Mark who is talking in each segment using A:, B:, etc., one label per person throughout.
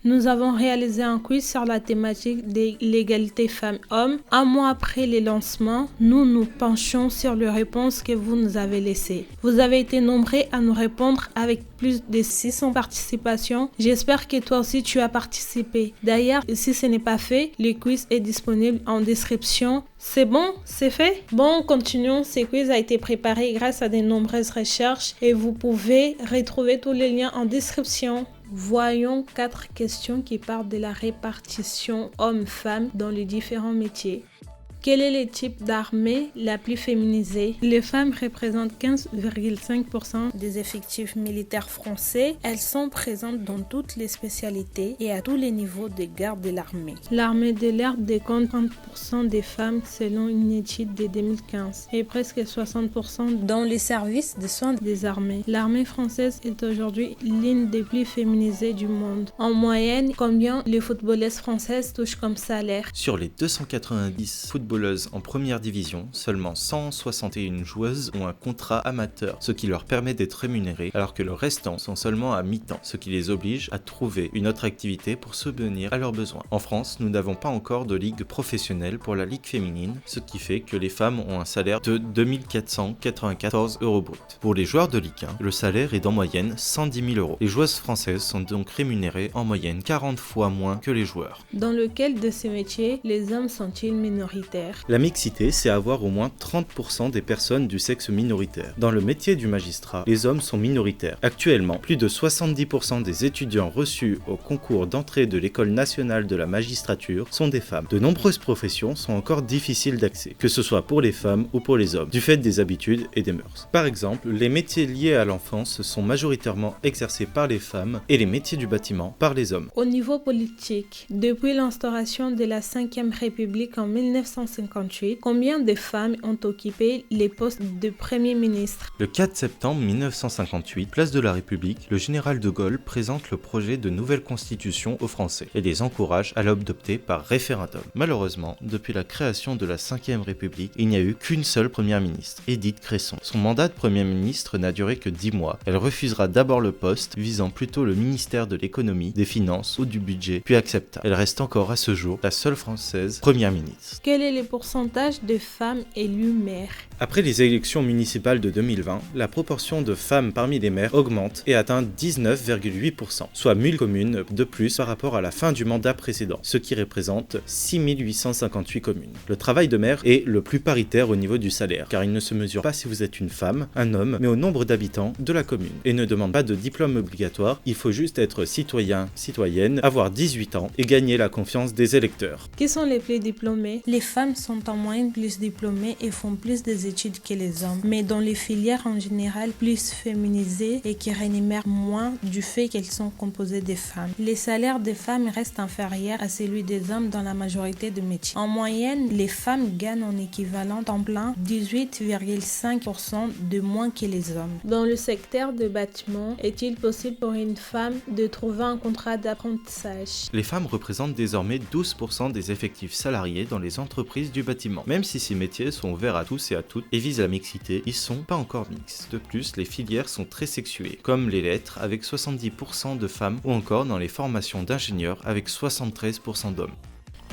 A: nous avons réalisé un quiz sur la thématique de l'égalité femmes-hommes. Un mois après les lancements, nous nous penchons sur les réponses que vous nous avez laissées. Vous avez été nombreux à nous répondre avec plus de 600 participations. J'espère que toi aussi tu as participé. D'ailleurs, si ce n'est pas fait, le quiz est disponible en description. C'est bon? C'est fait? Bon, continuons. Ce quiz a été préparé grâce à de nombreuses recherches et vous pouvez retrouver tous les liens en description. Voyons 4 questions qui parlent de la répartition hommes-femmes dans les différents métiers. Quel est le type d'armée la plus féminisée? Les femmes représentent 15,5% des effectifs militaires français. Elles sont présentes dans toutes les spécialités et à tous les niveaux de garde de l'armée. L'armée de l'air décompte 30% des femmes selon une étude de 2015 et presque 60% dans les services de soins des armées. L'armée française est aujourd'hui l'une des plus féminisées du monde. En moyenne, combien les footballeuses françaises touchent comme salaire?
B: Sur les 290 footballeuses en première division, seulement 161 joueuses ont un contrat amateur, ce qui leur permet d'être rémunérées, alors que le restant sont seulement à mi-temps, ce qui les oblige à trouver une autre activité pour subvenir à leurs besoins. En France, nous n'avons pas encore de ligue professionnelle pour la ligue féminine, ce qui fait que les femmes ont un salaire de 2494 € brut. Pour les joueurs de Ligue 1, le salaire est en moyenne 110 000 €. Les joueuses françaises sont donc rémunérées en moyenne 40 fois moins que les joueurs.
A: Dans lequel de ces métiers, les hommes sont-ils minoritaires?
B: La mixité, c'est avoir au moins 30% des personnes du sexe minoritaire. Dans le métier du magistrat, les hommes sont minoritaires. Actuellement, plus de 70% des étudiants reçus au concours d'entrée de l'École nationale de la magistrature sont des femmes. De nombreuses professions sont encore difficiles d'accès, que ce soit pour les femmes ou pour les hommes, du fait des habitudes et des mœurs. Par exemple, les métiers liés à l'enfance sont majoritairement exercés par les femmes et les métiers du bâtiment par les hommes.
A: Au niveau politique, depuis l'instauration de la 5e République en 1958, combien de femmes ont occupé les postes de Premier ministre?
B: Le 4 septembre 1958, place de la République, le général de Gaulle présente le projet de nouvelle constitution aux Français et les encourage à l'adopter par référendum. Malheureusement, depuis la création de la 5e République, il n'y a eu qu'une seule première ministre, Édith Cresson. Son mandat de Premier ministre n'a duré que 10 mois. Elle refusera d'abord le poste, visant plutôt le ministère de l'économie, des finances ou du budget, puis accepta. Elle reste encore à ce jour la seule française première ministre.
A: Quel est le pourcentage de femmes élues maires?
B: Après les élections municipales de 2020, la proportion de femmes parmi les maires augmente et atteint 19,8%, soit 1000 communes de plus par rapport à la fin du mandat précédent, ce qui représente 6858 communes. Le travail de maire est le plus paritaire au niveau du salaire, car il ne se mesure pas si vous êtes une femme, un homme, mais au nombre d'habitants de la commune, et ne demande pas de diplôme obligatoire, il faut juste être citoyen, citoyenne, avoir 18 ans et gagner la confiance des électeurs.
A: Qui sont les plus diplômés? Les femmes sont en moyenne plus diplômées et font plus des études que les hommes, mais dans les filières en général plus féminisées et qui rémunèrent moins du fait qu'elles sont composées de femmes. Les salaires des femmes restent inférieurs à celui des hommes dans la majorité des métiers. En moyenne, les femmes gagnent en équivalent temps plein 18,5% de moins que les hommes. Dans le secteur du bâtiment, est-il possible pour une femme de trouver un contrat d'apprentissage?
B: Les femmes représentent désormais 12% des effectifs salariés dans les entreprises du bâtiment. Même si ces métiers sont ouverts à tous et à toutes et visent la mixité, ils sont pas encore mixtes. De plus, les filières sont très sexuées, comme les lettres avec 70% de femmes ou encore dans les formations d'ingénieurs avec 73% d'hommes.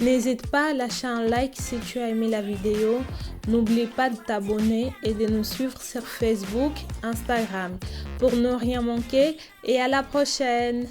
A: N'hésite pas à lâcher un like si tu as aimé la vidéo. N'oublie pas de t'abonner et de nous suivre sur Facebook, Instagram pour ne rien manquer et à la prochaine.